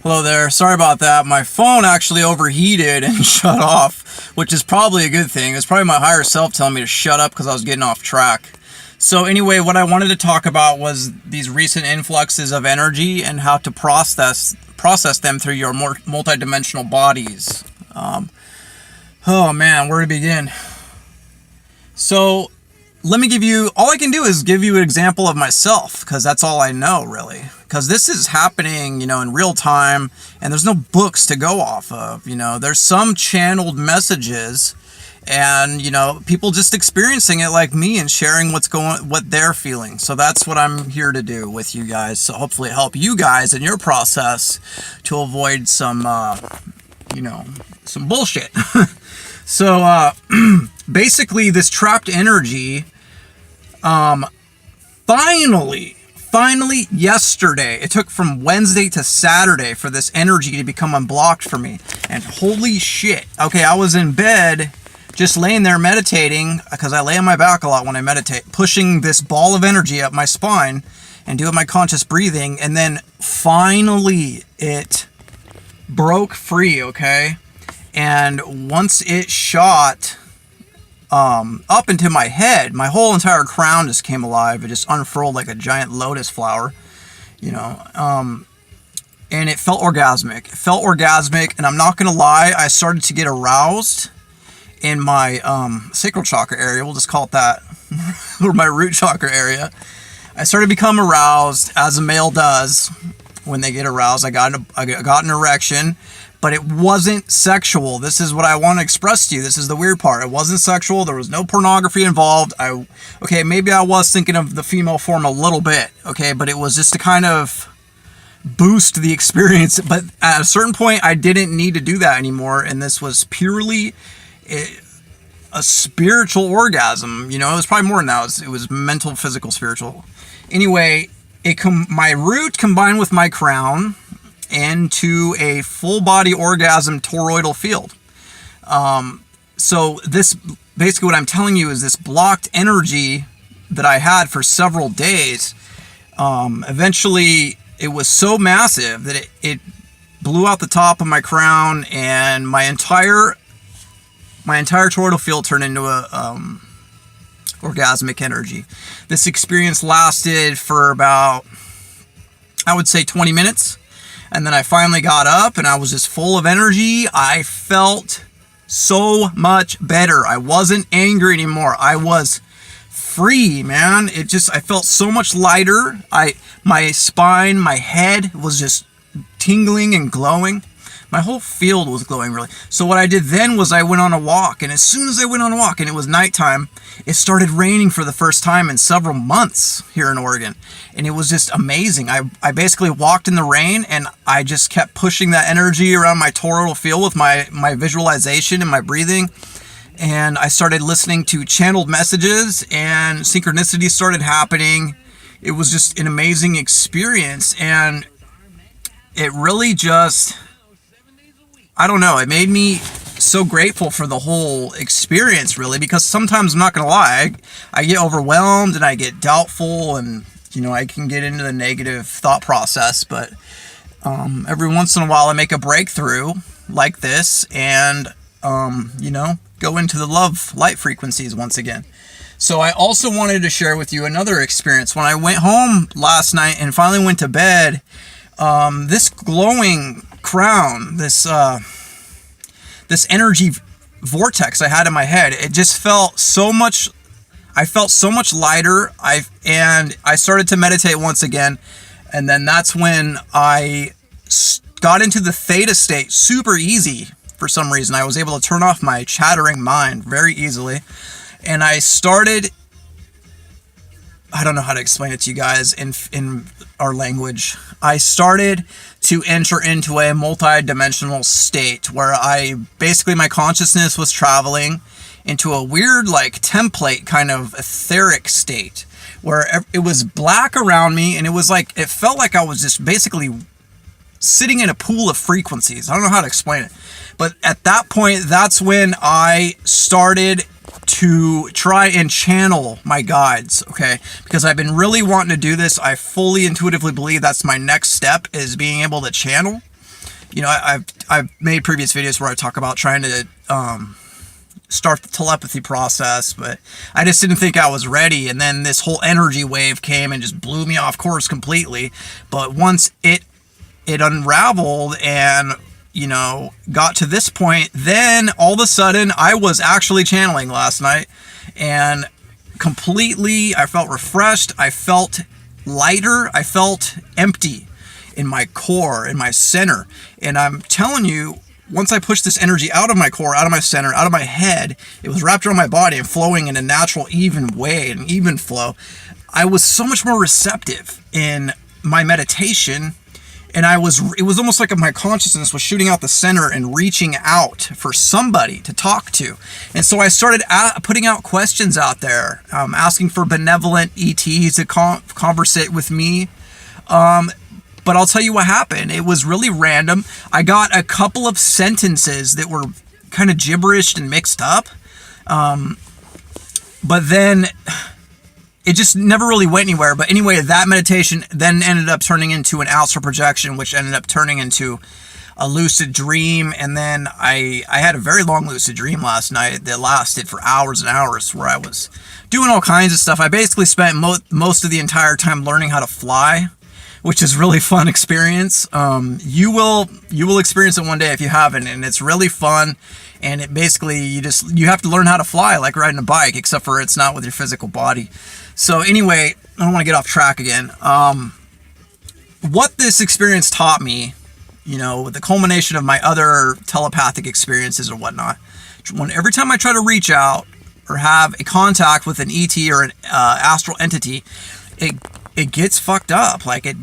Hello there. Sorry about that. My phone actually overheated and shut off, which is probably a good thing. It's probably my higher self telling me to shut up because I was getting off track. So anyway, what I wanted to talk about was these recent influxes of energy and how to process them through your more multidimensional bodies. Oh man, where to begin? So let me give you, all I can do is give you an example of myself, because that's all I know, really. Because this is happening, in real time, and there's no books to go off of. There's some channeled messages, and people just experiencing it like me and sharing what they're feeling. So that's what I'm here to do with you guys. So hopefully help you guys in your process to avoid some bullshit. So basically, this trapped energy, finally yesterday, it took from Wednesday to Saturday for this energy to become unblocked for me. And holy shit. Okay, I was in bed just laying there meditating, because I lay on my back a lot when I meditate, pushing this ball of energy up my spine and doing my conscious breathing, and then finally it broke free, okay? And once it shot up into my head, my whole entire crown just came alive. It just unfurled like a giant lotus flower, and it felt orgasmic. And I'm not gonna lie, I started to get aroused in my sacral chakra area. We'll just call it that, or my root chakra area. I started to become aroused, as a male does when they get aroused. I got an erection. But it wasn't sexual. This is what I want to express to you. This is the weird part. It wasn't sexual. There was no pornography involved. Okay, maybe I was thinking of the female form a little bit, okay, but it was just to kind of boost the experience. But at a certain point, I didn't need to do that anymore, and this was purely a spiritual orgasm. It was probably more than that. It was mental, physical, spiritual. Anyway, my root combined with my crown into a full body orgasm toroidal field. So this, basically what I'm telling you is this blocked energy that I had for several days, eventually it was so massive that it blew out the top of my crown, and my entire toroidal field turned into a orgasmic energy. This experience lasted for about, I would say, 20 minutes. And then I finally got up and I was just full of energy. I felt so much better. I wasn't angry anymore. I was free, man. I felt so much lighter. My spine, my head was just tingling and glowing. My whole field was glowing, really. So what I did then was I went on a walk. And as soon as I went on a walk, and it was nighttime, it started raining for the first time in several months here in Oregon. And it was just amazing. I basically walked in the rain, and I just kept pushing that energy around my toroidal field with my visualization and my breathing. And I started listening to channeled messages, and synchronicity started happening. It was just an amazing experience. And it really just, I don't know, it made me so grateful for the whole experience, really, because sometimes, I'm not going to lie, I get overwhelmed and I get doubtful, and, I can get into the negative thought process, but every once in a while I make a breakthrough like this and, go into the love light frequencies once again. So I also wanted to share with you another experience. When I went home last night and finally went to bed, this glowing crown, this energy vortex I had in my head, it just felt so much, I felt so much lighter. And I started to meditate once again. And then that's when I got into the theta state super easy. For some reason, I was able to turn off my chattering mind very easily. And I started, I don't know how to explain it to you guys in our language. I started to enter into a multi-dimensional state where my consciousness was traveling into a weird, like, template kind of etheric state where it was black around me, and it felt like I was just basically sitting in a pool of frequencies. I don't know how to explain it. But at that point, that's when I started to try and channel my guides, okay? Because I've been really wanting to do this. I fully intuitively believe that's my next step, is being able to channel. I've made previous videos where I talk about trying to start the telepathy process, but I just didn't think I was ready. And then this whole energy wave came and just blew me off course completely. But once it unraveled and got to this point, then all of a sudden I was actually channeling last night, and completely I felt refreshed. I felt lighter. I felt empty in my core, in my center. And I'm telling you, once I pushed this energy out of my core, out of my center, out of my head, it was wrapped around my body and flowing in a natural, even way, an even flow. I was so much more receptive in my meditation, and it was almost like my consciousness was shooting out the center and reaching out for somebody to talk to. And so I started putting out questions out there, asking for benevolent ETs to conversate with me. But I'll tell you what happened. It was really random. I got a couple of sentences that were kind of gibberish and mixed up. But then it just never really went anywhere. But anyway, that meditation then ended up turning into an astral projection, which ended up turning into a lucid dream. And then I had a very long lucid dream last night that lasted for hours and hours, where I was doing all kinds of stuff. I basically spent most of the entire time learning how to fly, which is really fun experience. You will experience it one day if you haven't, and it's really fun. And it basically, you have to learn how to fly like riding a bike, except for it's not with your physical body. So anyway, I don't want to get off track again. What this experience taught me, with the culmination of my other telepathic experiences or whatnot, every time I try to reach out or have a contact with an ET or an astral entity, it gets fucked up. Like it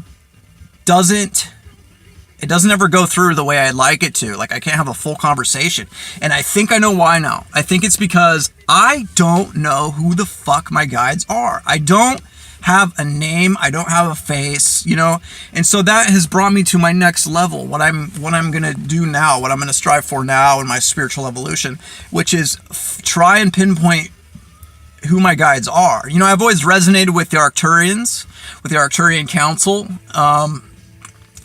doesn't ever go through the way I'd like it to. Like I can't have a full conversation. And I think I know why now. I think it's because I don't know who the fuck my guides are. I don't have a name. I don't have a face, And so that has brought me to my next level. What I'm going to do now, what I'm going to strive for now in my spiritual evolution, which is try and pinpoint who my guides are. I've always resonated with the Arcturians, with the Arcturian Council.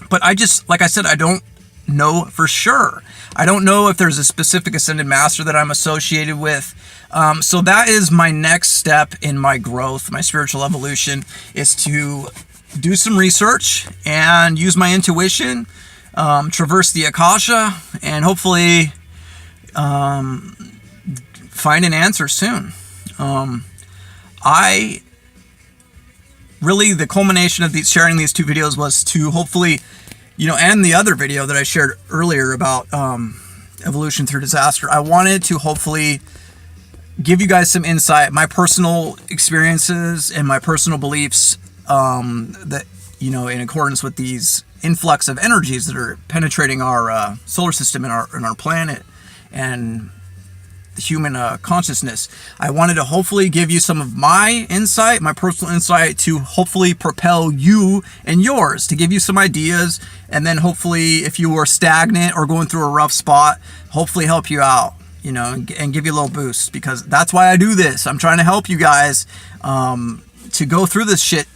But like I said, I don't know for sure. I don't know if there's a specific ascended master that I'm associated with. So that is my next step in my growth, my spiritual evolution, is to do some research and use my intuition, traverse the Akasha, and hopefully find an answer soon. The culmination of sharing these two videos was to hopefully, and the other video that I shared earlier about evolution through disaster, I wanted to hopefully give you guys some insight, my personal experiences and my personal beliefs, that, in accordance with these influx of energies that are penetrating our solar system and our planet and human consciousness. I wanted to hopefully give you some of my insight, my personal insight, to hopefully propel you and yours, to give you some ideas, and then hopefully if you are stagnant or going through a rough spot, hopefully help you out, and give you a little boost, because that's why I do this. I'm trying to help you guys to go through this shit,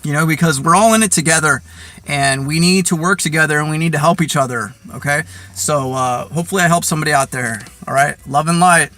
because we're all in it together, and we need to work together, and we need to help each other, okay? So hopefully I help somebody out there, all right? Love and light.